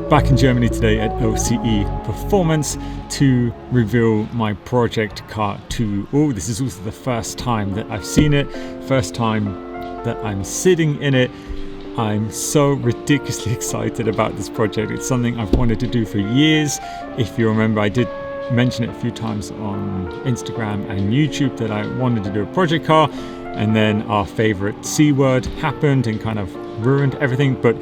Back in Germany today at LCE Performance to reveal my project car to you all. This is also the first time that I've seen it, first time that I'm sitting in it. I'm so ridiculously excited about this project. It's something I've wanted to do for years. If you remember, I did mention it a few times on Instagram and YouTube that I wanted to do a project car, and then our favorite C word happened and kind of ruined everything, but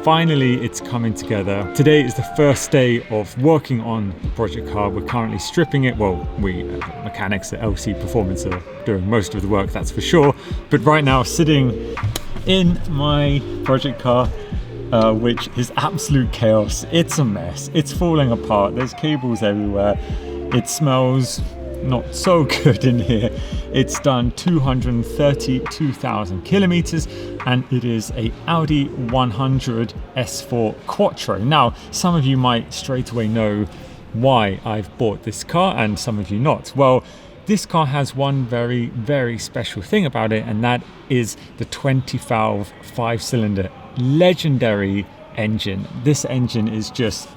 finally it's coming together. Today is the first day of working on the project car. We're currently stripping it. Well, we mechanics at LC Performance are doing most of the work, that's for sure. But right now, sitting in my project car, which is absolute chaos. It's a mess. It's falling apart. There's cables everywhere. It smells not so good in here. It's done 232,000 kilometers and it is a Audi 100 S4 Quattro. Now, some of you might straight away know why I've bought this car and some of you not. Well, this car has one very, very special thing about it, and that is the 20 valve 5-cylinder legendary engine. This engine is just,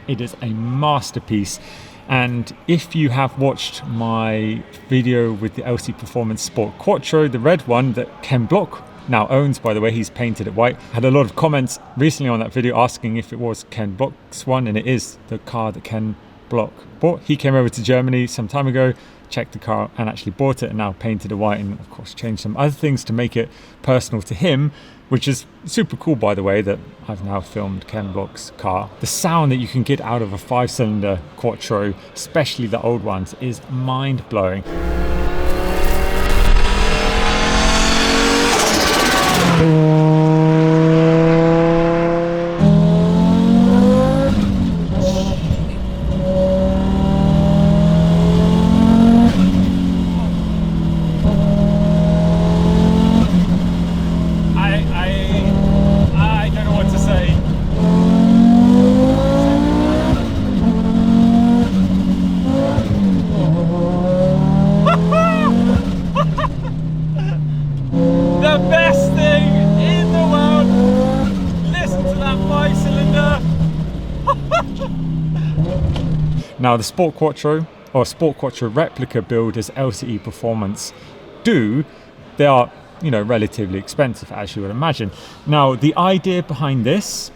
it is a masterpiece. And if you have watched my video with the LC Performance Sport Quattro, the red one that Ken Block now owns, by the way, he's painted it white. Had a lot of comments recently on that video asking if it was Ken Block's one, and it is the car that Ken Block bought. He came over to Germany some time ago, checked the car and actually bought it, and now painted it white, and of course changed some other things to make it personal to him, which is super cool, by the way, that I've now filmed Ken Block's car. The sound that you can get out of a 5-cylinder Quattro, especially the old ones, is mind-blowing. Now, the Sport Quattro or Sport Quattro replica build as LCE Performance do, they are, relatively expensive, as you would imagine. Now, the idea behind this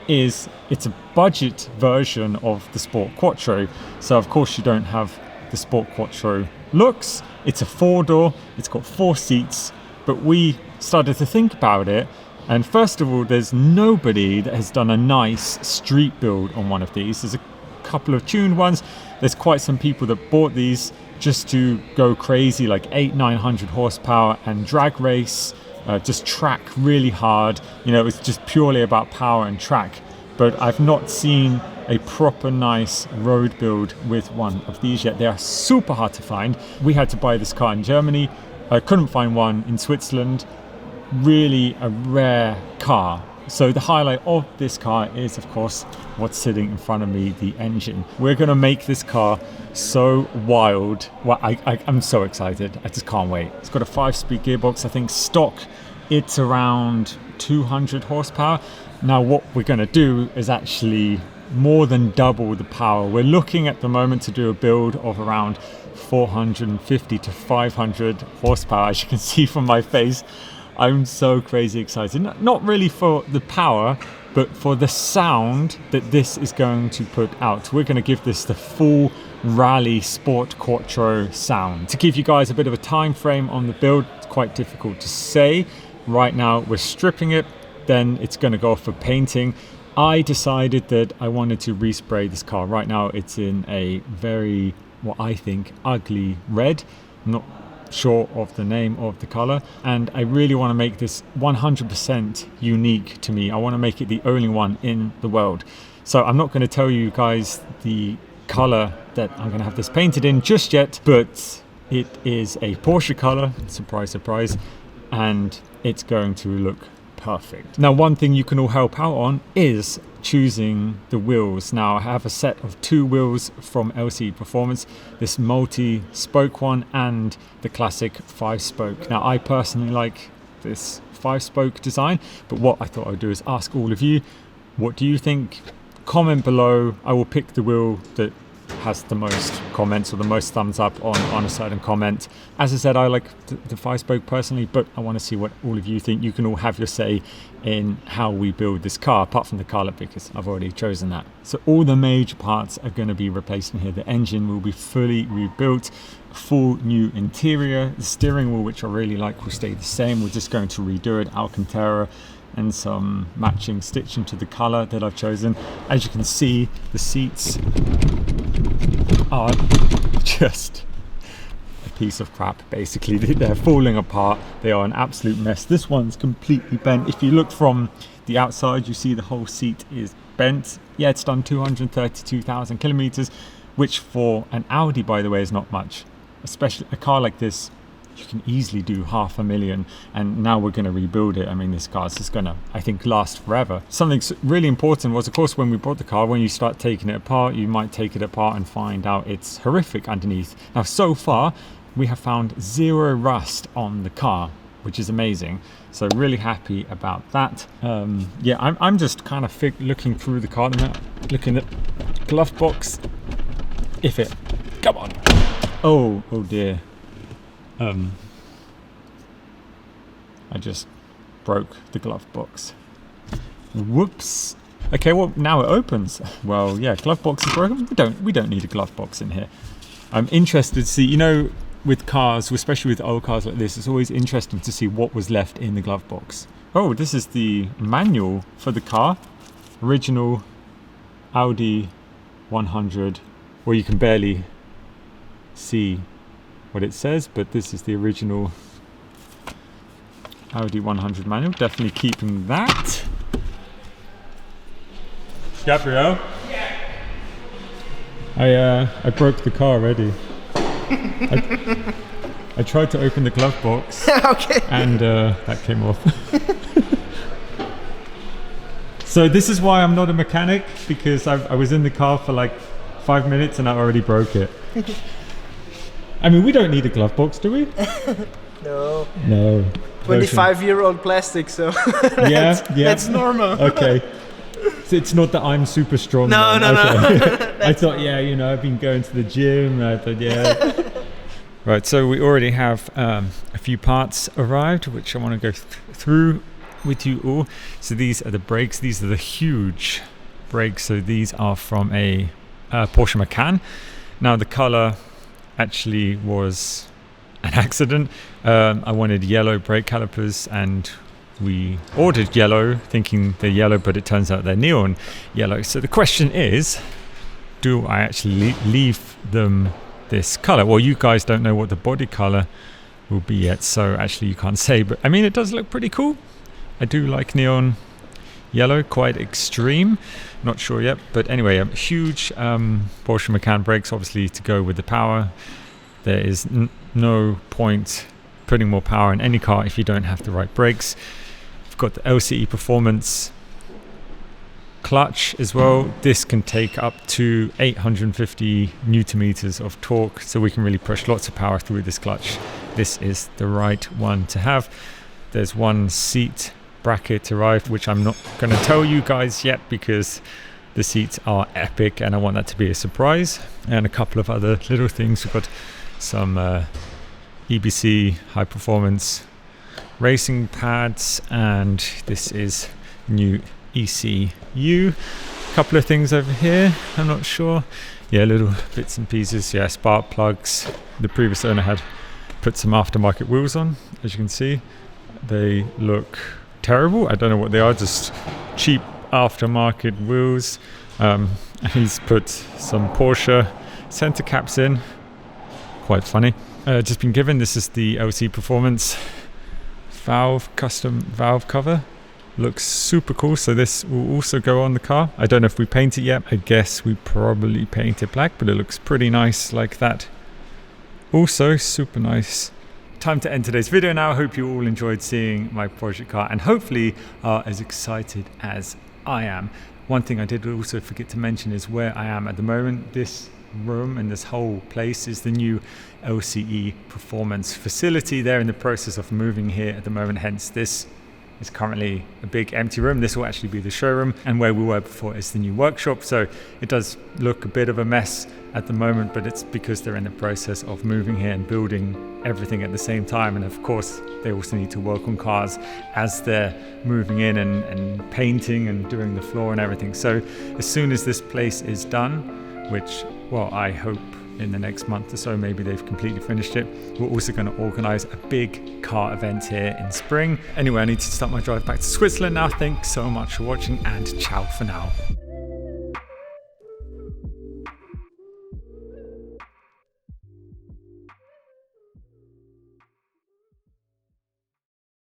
is it's a budget version of the Sport Quattro. So, of course, you don't have the Sport Quattro looks. It's a 4-door, it's got 4 seats, but we started to think about it. And first of all, there's nobody that has done a nice street build on one of these. There's a couple of tuned ones. There's quite some people that bought these just to go crazy, like 800-900 horsepower and drag race, just track really hard. It's just purely about power and track. But I've not seen a proper nice road build with one of these yet. They are super hard to find. We had to buy this car in Germany. I couldn't find one in Switzerland. Really a rare car. So the highlight of this car is, of course, what's sitting in front of me, the engine. We're going to make this car so wild. Well, I'm so excited. I just can't wait. It's got a 5-speed gearbox. I think stock, it's around 200 horsepower. Now, what we're going to do is actually more than double the power. We're looking at the moment to do a build of around 450 to 500 horsepower. As you can see from my face, I'm so crazy excited. Not really for the power, but for the sound that this is going to put out. We're going to give this the full rally Sport Quattro sound. To give you guys a bit of a time frame on the build, it's quite difficult to say. Right now we're stripping it, then it's going to go for painting. I decided that I wanted to respray this car. Right now it's in a very, what I think, ugly red. I'm not sure of the name of the color, and I really want to make this 100% unique to me. I want to make it the only one in the world. So I'm not going to tell you guys the color that I'm going to have this painted in just yet, but it is a Porsche color, surprise surprise, and it's going to look perfect. Now, one thing you can all help out on is choosing the wheels. Now, I have a set of 2 wheels from LC Performance, this multi-spoke one and the classic 5-spoke. Now, I personally like this 5-spoke design, but what I thought I'd do is ask all of you, What do you think? Comment below. I will pick the wheel that has the most comments or the most thumbs up on a certain comment. As I said, I like the 5-spoke personally, but I want to see what all of you think. You can all have your say in how we build this car, apart from the color, because I've already chosen that. So all the major parts are going to be replaced in here. The engine will be fully rebuilt, full new interior. The steering wheel, which I really like, will stay the same. We're just going to redo it, Alcantara, and some matching stitching to the color that I've chosen. As you can see, the seats are just a piece of crap, basically. They're falling apart. They are an absolute mess. This one's completely bent. If you look from the outside, you see the whole seat is bent. Yeah, it's done 232,000 kilometers, which for an Audi, by the way, is not much. Especially a car like this, you can easily do 500,000, and now we're going to rebuild it. I mean, this car is just going to, I think, last forever. Something really important was, of course, when we bought the car, when you start taking it apart, you might take it apart and find out it's horrific underneath. Now, so far, we have found 0 rust on the car, which is amazing. So really happy about that. Yeah, I'm just kind of looking through the car, looking at glove box. If it, come on. Oh dear. I just broke the glove box. Whoops. Okay, well, now it opens. Well, yeah, glove box is broken. We don't need a glove box in here. I'm interested to see, you know, with cars, especially with old cars like this, it's always interesting to see what was left in the glove box. Oh, this is the manual for the car. Original Audi 100. Well, you can barely see what it says, but this is the original Audi 100 manual. Definitely keeping that. Gabriel? Yeah. I broke the car already. I tried to open the glove box. Okay. And that came off. So this is why I'm not a mechanic, because I was in the car for like 5 minutes and I already broke it. I mean, we don't need a glove box, do we? No. 25-year-old plastic, so yeah. that's normal. Okay. So it's not that I'm super strong. No. I thought, yeah, you know, I've been going to the gym. I thought, yeah. Right, so we already have a few parts arrived, which I want to go through with you all. So these are the brakes. These are the huge brakes. So these are from a Porsche Macan. Now the color actually was an accident. I wanted yellow brake calipers, and we ordered yellow thinking they're yellow, but it turns out they're neon yellow. So the question is, do I actually leave them this color? Well, you guys don't know what the body color will be yet, so actually you can't say, but I mean, it does look pretty cool. I do like neon yellow, quite extreme. Not sure yet, but anyway, a huge Porsche Macan brakes, obviously, to go with the power. There is no point putting more power in any car if you don't have the right brakes. We've got the LCE performance clutch as well. This can take up to 850 newton meters of torque, so we can really push lots of power through this clutch. This is the right one to have. There's one seat bracket arrived, which I'm not going to tell you guys yet because the seats are epic and I want that to be a surprise. And a couple of other little things. We've got some EBC high performance racing pads, and this is new ECU. A couple of things over here, I'm not sure. Yeah, little bits and pieces. Yeah, spark plugs. The previous owner had put some aftermarket wheels on, as you can see. They look terrible. I don't know what they are, just cheap aftermarket wheels. He's put some Porsche center caps in, quite funny. Just been given, this is the LC Performance valve, custom valve cover. Looks super cool, so this will also go on the car. I don't know if we paint it yet. I guess we probably paint it black, but it looks pretty nice like that. Also super nice. Time to end today's video now. I hope you all enjoyed seeing my project car and hopefully are as excited as I am. One thing I did also forget to mention is where I am at the moment. This room and this whole place is the new LCE performance facility. They're in the process of moving here at the moment, hence this is currently a big empty room. This will actually be the showroom, and where we were before is the new workshop. So it does look a bit of a mess at the moment, but it's because they're in the process of moving here and building everything at the same time. And of course, they also need to work on cars as they're moving in and painting and doing the floor and everything. So as soon as this place is done, which, well, I hope in the next month or so, maybe they've completely finished it, we're also going to organize a big car event here in spring. Anyway, I need to start my drive back to Switzerland now. Thanks so much for watching, and ciao for now.